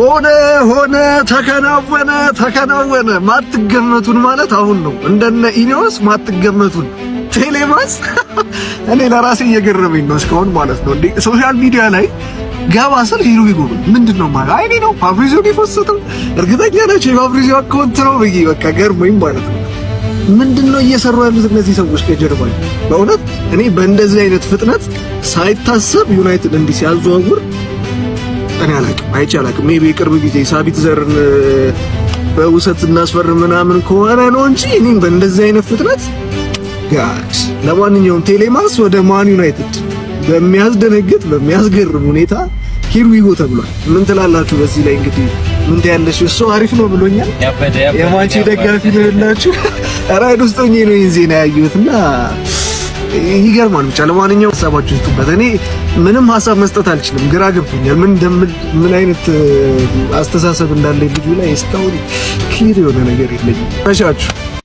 ሆነ ተከናወነ። ማትገመቱን ማለት አሁን ነው። እንደነ ኢኒዮስ ማትገመቱን ቴሌማስ እኔ ለራሴ እየገረመኝ ነው እስካሁን ማለት ነው። እንዴ ሶሻል ሚዲያ ላይ ገባ ስል ሂሩ ይጎብ ምንድነው ማለት አይኔ ነው ፋብሪዚዮ ቢፈሰተው እርግጠኛ ነች የፋብሪዚዮ አካውንት ነው ብዬ በቃ ገርሞኝ ማለት ነው። ምንድነው እየሰሩ ያሉት እነዚህ ሰዎች ከጀርባ? በእውነት እኔ በእንደዚህ አይነት ፍጥነት ሳይታሰብ ዩናይትድ እንዲህ ሲያዘዋውር እኔ አላውቅም። ሜቢ የቅርብ ጊዜ ሳቢት ዘርን በውሰት እናስፈርም ምናምን ከሆነ ነው እንጂ እኔም በእንደዚህ አይነት ፍጥነት ጋድ። ለማንኛውም ቴሌማስ ወደ ማን ዩናይትድ በሚያስደነግጥ በሚያስገርም ሁኔታ ሂር ዊ ጎ ተብሏል። ምን ትላላችሁ በዚህ ላይ? እንግዲህ ምን ታያለሽ? እሱ አሪፍ ነው ብሎኛል። የማንቺ ደጋፊ ነው ያላችሁ ራይድ ውስጥ ሆኜ ነው ይሄን ዜና ያየሁትና ይገርማል። ብቻ ለማንኛውም ሀሳባችሁ ስጡበት። እኔ ምንም ሀሳብ መስጠት አልችልም፣ ግራ ገብቶኛል። ምን አይነት አስተሳሰብ እንዳለ ልጁ ላይ እስካሁን ክሊር የሆነ ነገር የለኝም። መሻችሁ